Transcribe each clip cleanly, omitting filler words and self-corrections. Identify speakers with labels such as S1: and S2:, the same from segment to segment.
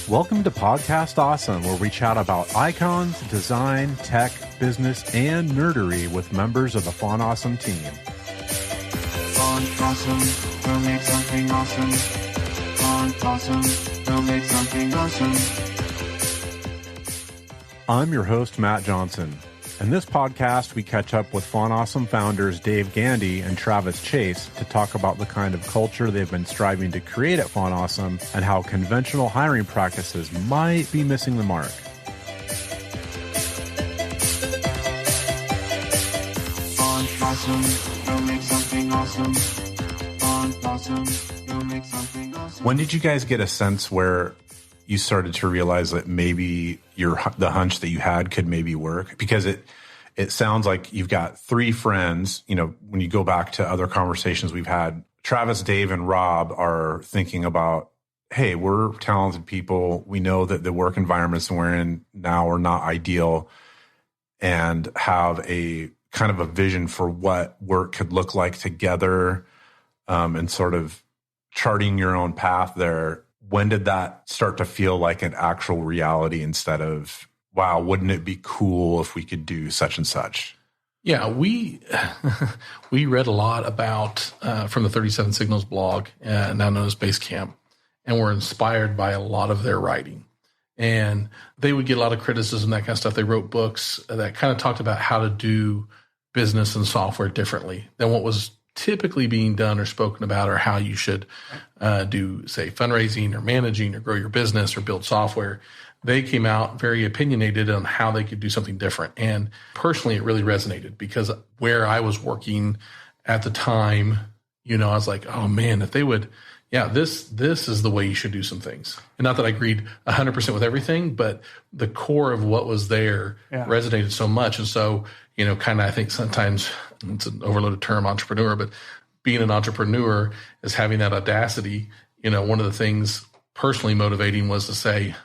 S1: Welcome to Podcast Awesome, where we chat about icons, design, tech, business, and nerdery with members of the Font Awesome team.
S2: Font Awesome, we'll make something awesome. Font Awesome, we'll make something awesome.
S1: I'm your host, Matt Johnson. In this podcast, we catch up with Font Awesome founders Dave Gandy and Travis Chase to talk about the kind of culture they've been striving to create at Font Awesome and how conventional hiring practices might be missing the mark.
S2: Font Awesome, we'll make something awesome. Font Awesome, we'll make something awesome.
S1: When did you guys get a sense where you started to realize that maybe the hunch that you had could maybe work? Because it sounds like you've got three friends. You know, when you go back to other conversations we've had, Travis, Dave, and Rob are thinking about, hey, we're talented people. We know that the work environments we're in now are not ideal, and have a kind of a vision for what work could look like together, and sort of charting your own path there. When did that start to feel like an actual reality instead of, wow, wouldn't it be cool if we could do such and such?
S3: Yeah, we read a lot about from the 37 Signals blog, now known as BaseCamp, and were inspired by a lot of their writing. And they would get a lot of criticism, that kind of stuff. They wrote books that kind of talked about how to do business and software differently than what was typically being done or spoken about, or how you should do, say, fundraising or managing or grow your business or build software. They came out very opinionated on how they could do something different. And personally, it really resonated, because where I was working at the time, you know, I was like, oh man, if they would, yeah, this is the way you should do some things. And not that I agreed 100% with everything, but the core of what was there resonated so much. And so, you know, kind of, I think sometimes it's an overloaded term, entrepreneur, but being an entrepreneur is having that audacity. You know, one of the things personally motivating was to say,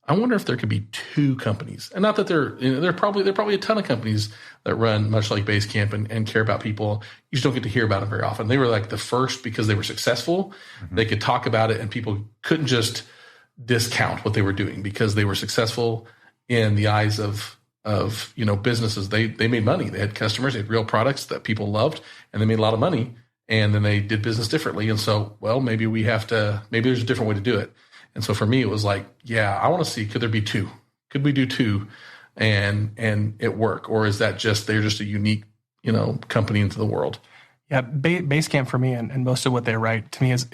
S3: I wonder if there could be two companies. And not that there are probably a ton of companies that run much like BaseCamp and care about people. You just don't get to hear about them very often. They were like the first because they were successful. Mm-hmm. They could talk about it, and people couldn't just discount what they were doing because they were successful in the eyes of you know, businesses. They made money. They had customers. They had real products that people loved, and they made a lot of money. And then they did business differently. And so, well, maybe there's a different way to do it. And so for me, it was like, yeah, I want to see, could there be two? Could we do two and it work? Or is that they're just a unique, you know, company into the world?
S4: Yeah, BaseCamp for me and most of what they write to me is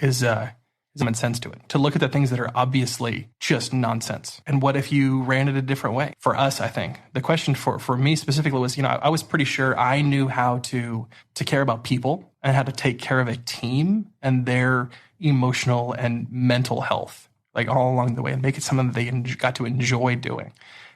S4: common sense to it. To look at the things that are obviously just nonsense. And what if you ran it a different way? For us, I think the question for me specifically was, you know, I was pretty sure I knew how to care about people and how to take care of a team and their emotional and mental health, like all along the way, and make it something that they got to enjoy doing.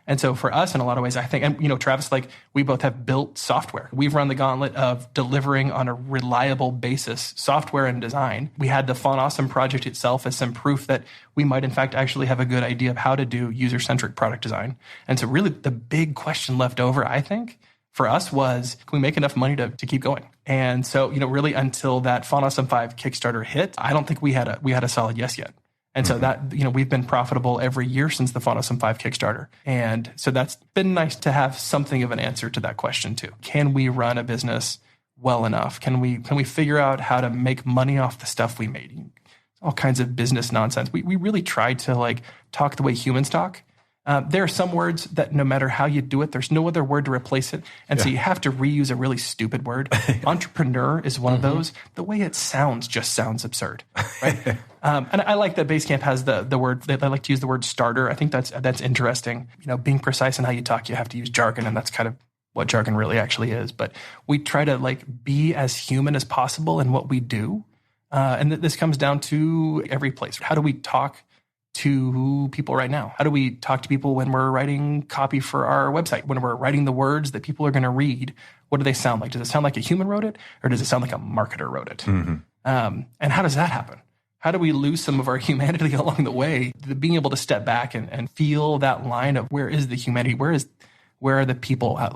S4: And so for us, in a lot of ways, I think, and, you know, Travis, like, we both have built software. We've run the gauntlet of delivering on a reliable basis software and design. We had the Font Awesome project itself as some proof that we might, in fact, actually have a good idea of how to do user-centric product design. And so really the big question left over, I think, for us was, can we make enough money to keep going? And so, you know, really until that Font Awesome 5 Kickstarter hit, I don't think we had a solid yes yet. And so that, you know, we've been profitable every year since the Font Awesome 5 Kickstarter. And so that's been nice to have something of an answer to that question too. Can we run a business well enough? Can we figure out how to make money off the stuff we made? All kinds of business nonsense. We really tried to like talk the way humans talk. There are some words that no matter how you do it, there's no other word to replace it. And so you have to reuse a really stupid word. Entrepreneur is one of those. The way it sounds just sounds absurd, right? And I like that BaseCamp has the word, they like to use the word starter. I think that's interesting. You know, being precise in how you talk, you have to use jargon, and that's kind of what jargon really actually is. But we try to like be as human as possible in what we do. And this comes down to every place. How do we talk to people right now? How do we talk to people when we're writing copy for our website? When we're writing the words that people are going to read, what do they sound like? Does it sound like a human wrote it, or does it sound like a marketer wrote it? Mm-hmm. And how does that happen? How do we lose some of our humanity along the way? Being able to step back and feel that line of where is the humanity? Where are the people at?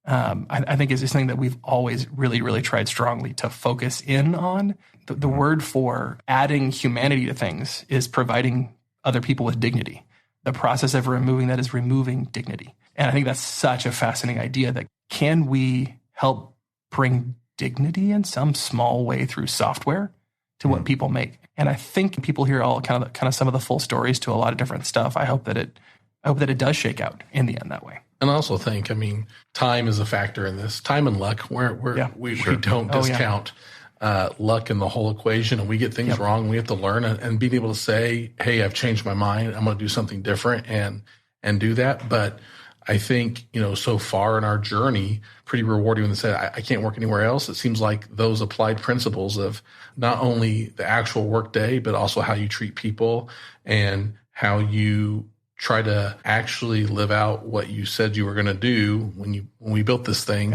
S4: I think is something that we've always really, really tried strongly to focus in on. The word for adding humanity to things is providing other people with dignity. The process of removing that is removing dignity. And I think that's such a fascinating idea that can we help bring dignity in some small way through software to what people make? And I think people hear all kind of some of the full stories to a lot of different stuff. I hope that it does shake out in the end that way.
S3: And I also think, time is a factor in this. Time and luck, we don't discount luck in the whole equation, and we get things wrong. We have to learn and being able to say, hey, I've changed my mind. I'm going to do something different and do that. But I think, so far in our journey, pretty rewarding when they say, I can't work anywhere else. It seems like those applied principles of not only the actual work day, but also how you treat people and how you try to actually live out what you said you were going to do when we built this thing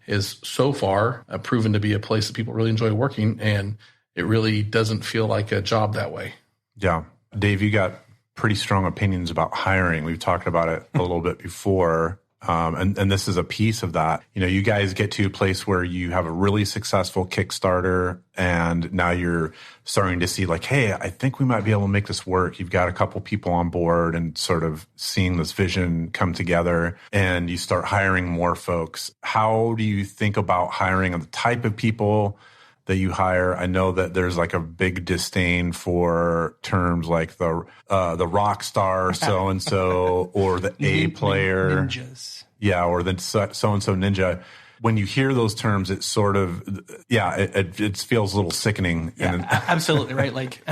S3: is so far proven to be a place that people really enjoy working. And it really doesn't feel like a job that way.
S1: Yeah. Dave, you got pretty strong opinions about hiring. We've talked about it a little bit before. And this is a piece of that. You guys get to a place where you have a really successful Kickstarter and now you're starting to see like, hey, I think we might be able to make this work. You've got a couple people on board and sort of seeing this vision come together and you start hiring more folks. How do you think about hiring and the type of people that you hire? I know that there's like a big disdain for terms like the rock star so-and-so or the A player.
S4: Ninjas.
S1: Yeah, or the so-and-so ninja. When you hear those terms, it's sort of, it feels a little sickening.
S4: Yeah, absolutely, right? Like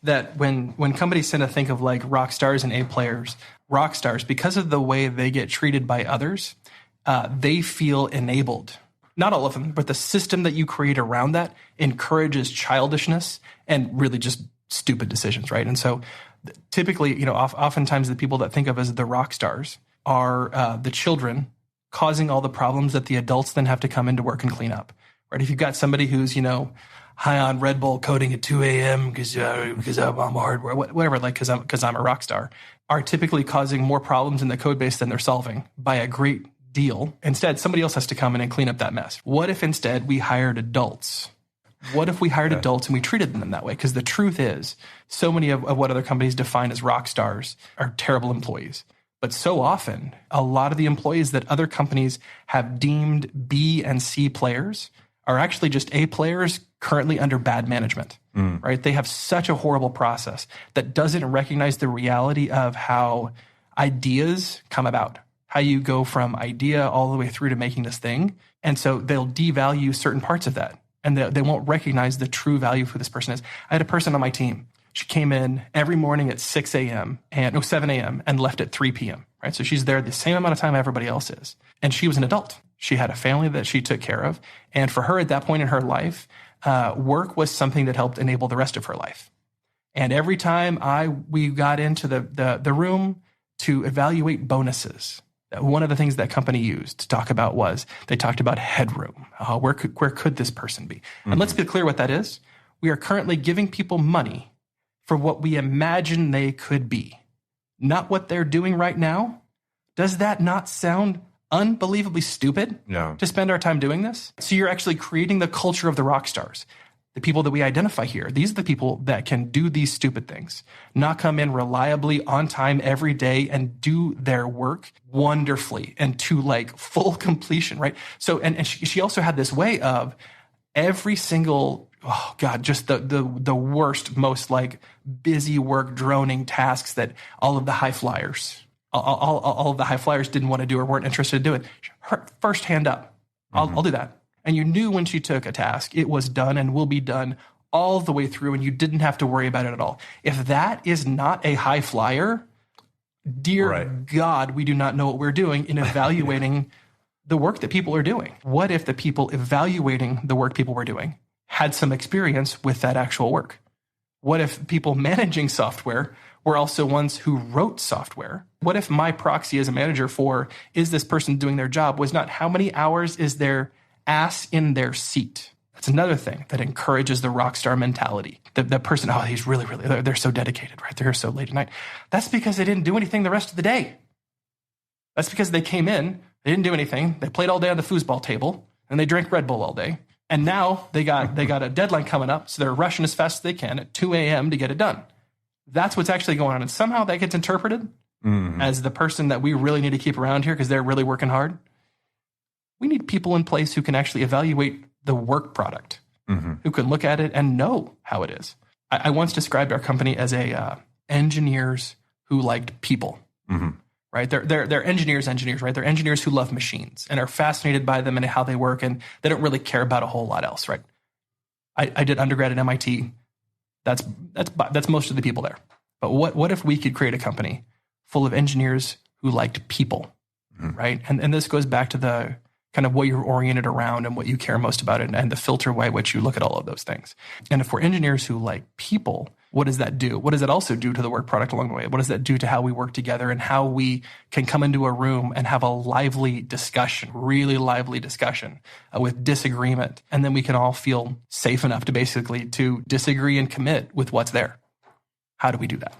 S4: that when companies tend to think of like rock stars and A players, rock stars, because of the way they get treated by others, they feel enabled. Not all of them, but the system that you create around that encourages childishness and really just stupid decisions, right? And so typically, oftentimes the people that think of as the rock stars are the children causing all the problems that the adults then have to come into work and clean up, right? If you've got somebody who's, high on Red Bull coding at 2 a.m. because I'm hardware, whatever, like because I'm a rock star, are typically causing more problems in the code base than they're solving by a great deal. Instead, somebody else has to come in and clean up that mess. What if instead we hired adults? What if we hired adults and we treated them that way? Because the truth is, so many of what other companies define as rock stars are terrible employees. But so often, a lot of the employees that other companies have deemed B and C players are actually just A players currently under bad management, right? They have such a horrible process that doesn't recognize the reality of how ideas come about, how you go from idea all the way through to making this thing. And so they'll devalue certain parts of that. And they won't recognize the true value of who this person is. I had a person on my team. She came in every morning at 7 a.m. and left at 3 p.m., right? So she's there the same amount of time everybody else is. And she was an adult. She had a family that she took care of. And for her at that point in her life, work was something that helped enable the rest of her life. And every time we got into the room to evaluate bonuses, one of the things that company used to talk about was they talked about headroom. Where could this person be? And let's get clear what that is. We are currently giving people money for what we imagine they could be, not what they're doing right now. Does that not sound unbelievably stupid to spend our time doing this? So you're actually creating the culture of the rock stars. The people that we identify here, these are the people that can do these stupid things, not come in reliably on time every day and do their work wonderfully and to like full completion, right? So, and she also had this way of every single, just the worst, most like busy work droning tasks that all of the high flyers, all of the high flyers didn't want to do or weren't interested in doing. Her first hand up, I'll do that. And you knew when she took a task, it was done and will be done all the way through, and you didn't have to worry about it at all. If that is not a high flyer, dear God, we do not know what we're doing in evaluating the work that people are doing. What if the people evaluating the work people were doing had some experience with that actual work? What if people managing software were also ones who wrote software? What if my proxy as a manager for is this person doing their job was not how many hours is their ass in their seat? That's another thing that encourages the rock star mentality. The person, oh, he's really, they're so dedicated, right? They're here so late at night. That's because they didn't do anything the rest of the day. That's because they came in, they didn't do anything. They played all day on the foosball table, and they drank Red Bull all day. And now they got a deadline coming up, so they're rushing as fast as they can at 2 a.m. to get it done. That's what's actually going on. And somehow that gets interpreted as the person that we really need to keep around here because they're really working hard. We need people in place who can actually evaluate the work product, who can look at it and know how it is. I once described our company as engineers who liked people, right? They're engineers, right? They're engineers who love machines and are fascinated by them and how they work, and they don't really care about a whole lot else, right? I did undergrad at MIT. That's most of the people there. But what if we could create a company full of engineers who liked people, right? And this goes back to the kind of what you're oriented around and what you care most about it and the filter by which you look at all of those things. And if we're engineers who like people, what does that do? What does it also do to the work product along the way? What does that do to how we work together and how we can come into a room and have a lively discussion, really lively discussion with disagreement? And then we can all feel safe enough to basically to disagree and commit with what's there. How do we do that?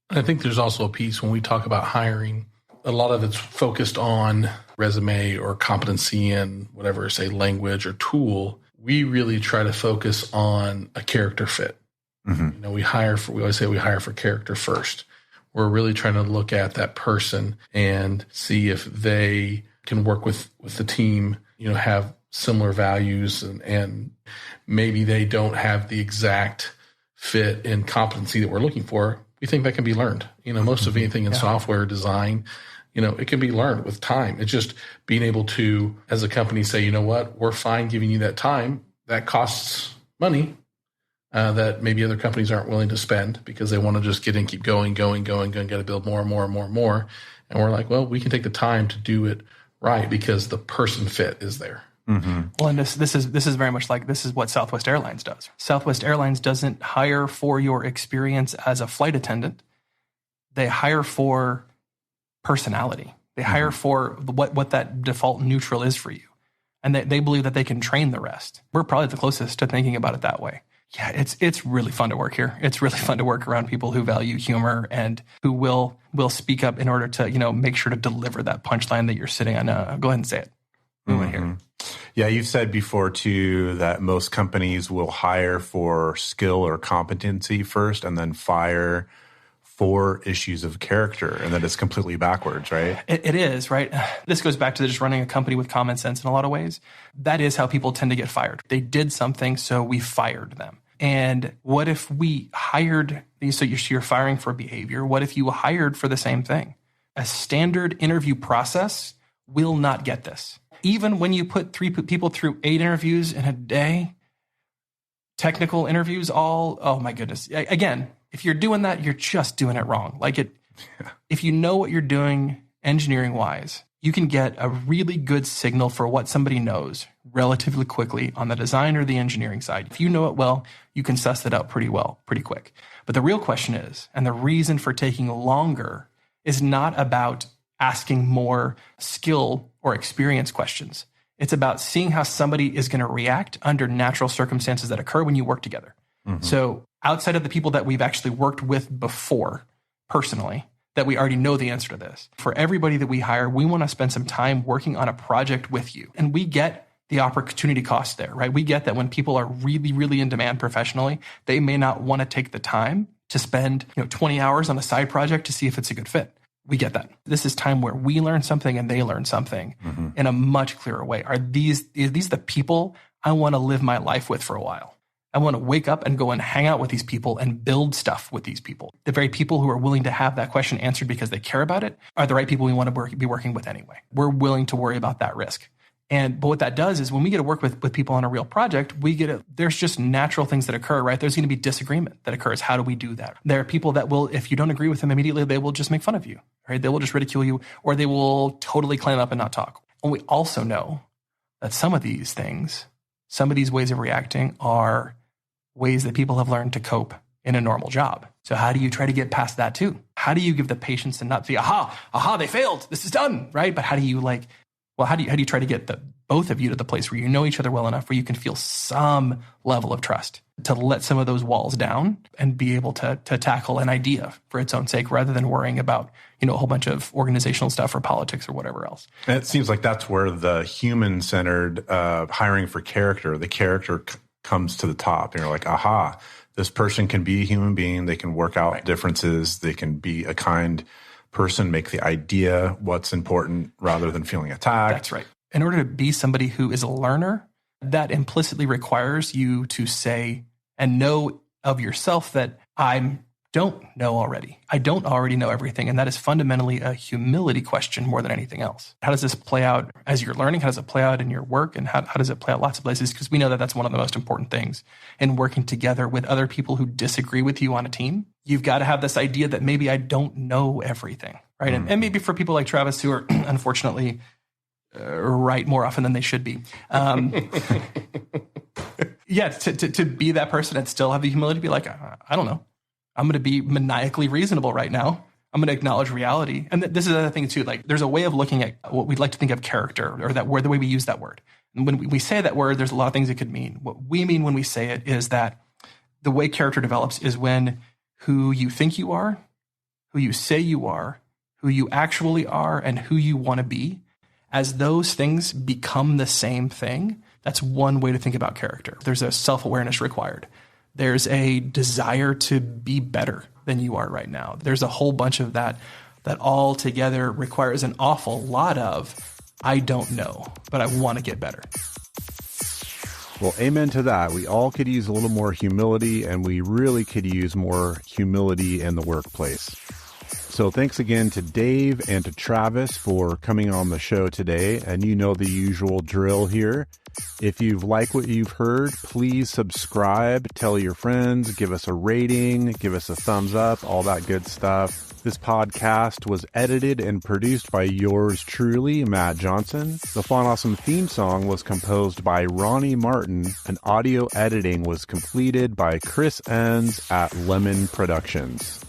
S3: I think there's also a piece when we talk about hiring, a lot of it's focused on resume or competency and whatever, say language or tool. We really try to focus on a character fit. You know, we always say we hire for character first. We're really trying to look at that person and see if they can work with the team, you know, have similar values and maybe they don't have the exact fit and competency that we're looking for. We think that can be learned. You know, most of anything in software design, you know, it can be learned with time. It's just being able to, as a company, say, you know what, we're fine giving you that time. That costs money that maybe other companies aren't willing to spend because they want to just get in, keep going, got to build more. And we're like, well, we can take the time to do it right because the person fit is there.
S4: Well, and this is very much like this is what Southwest Airlines does. Southwest Airlines doesn't hire for your experience as a flight attendant. They hire for personality. They hire for what that default neutral is for you. And they believe that they can train the rest. We're probably the closest to thinking about it that way. Yeah, it's really fun to work here. It's really fun to work around people who value humor and who will speak up in order to, you know, make sure to deliver that punchline that you're sitting on. Go ahead and say it. We want to hear it.
S1: Yeah, you've said before, too, that most companies will hire for skill or competency first and then fire for issues of character, and that it's completely backwards, right?
S4: It is, right? This goes back to just running a company with common sense in a lot of ways. That is how people tend to get fired. They did something, so we fired them. And what if we hired these? So you're firing for behavior. What if you hired for the same thing? A standard interview process will not get this. Even when you put 3 people through 8 interviews in a day, technical interviews, oh my goodness. Again, if you're doing that, you're just doing it wrong. If you know what you're doing engineering wise, you can get a really good signal for what somebody knows relatively quickly on the design or the engineering side. If you know it well, you can suss that out pretty quick. But the real question is, and the reason for taking longer is not about asking more skill or experience questions. It's about seeing how somebody is going to react under natural circumstances that occur when you work together. So outside of the people that we've actually worked with before personally, that we already know the answer to this, for everybody that we hire, we want to spend some time working on a project with you. And we get the opportunity cost there, right? We get that when people are really, really in demand professionally, they may not want to take the time to spend 20 hours on a side project to see if it's a good fit. We get that. This is time where we learn something and they learn something in a much clearer way. Are these the people I want to live my life with for a while? I want to wake up and go and hang out with these people and build stuff with these people. The very people who are willing to have that question answered because they care about it are the right people we want to be working with anyway. We're willing to worry about that risk. But what that does is when we get to work with people on a real project, there's just natural things that occur, right? There's going to be disagreement that occurs. How do we do that? There are people that will, if you don't agree with them immediately, they will just make fun of you, right? They will just ridicule you, or they will totally clam up and not talk. And we also know that some of these things, some of these ways of reacting are ways that people have learned to cope in a normal job. So how do you try to get past that too? How do you give the patience and not say, aha, they failed, this is done, right? But how do you Well, how do you try to get both of you to the place where you know each other well enough where you can feel some level of trust to let some of those walls down and be able to tackle an idea for its own sake rather than worrying about, a whole bunch of organizational stuff or politics or whatever else.
S1: And it seems like that's where the human-centered hiring for character, the character comes to the top. And you're like, aha, this person can be a human being. They can work out differences. They can be a kind person, make the idea what's important rather than feeling attacked.
S4: That's right. In order to be somebody who is a learner, that implicitly requires you to say and know of yourself that I don't know already. I don't already know everything. And that is fundamentally a humility question more than anything else. How does this play out as you're learning? How does it play out in your work? And how does it play out lots of places? Because we know that that's one of the most important things in working together with other people who disagree with you on a team. You've got to have this idea that maybe I don't know everything, right? And maybe for people like Travis who are unfortunately right more often than they should be. Yeah, to be that person and still have the humility to be like, I don't know. I'm going to be maniacally reasonable right now. I'm going to acknowledge reality. And this is another thing too, like there's a way of looking at what we'd like to think of character or that word, the way we use that word. And when we say that word, there's a lot of things it could mean. What we mean when we say it is that the way character develops is when who you think you are, who you say you are, who you actually are, and who you want to be, as those things become the same thing. That's one way to think about character. There's a self-awareness required. There's a desire to be better than you are right now. There's a whole bunch of that all together requires an awful lot of, I don't know, but I want to get better.
S5: Well, amen to that. We all could use a little more humility, and we really could use more humility in the workplace. So thanks again to Dave and to Travis for coming on the show today. And you know the usual drill here. If you've liked what you've heard, please subscribe, tell your friends, give us a rating, give us a thumbs up, all that good stuff. This podcast was edited and produced by yours truly, Matt Johnson. The Fun Awesome theme song was composed by Ronnie Martin, and audio editing was completed by Chris Enns at Lemon Productions.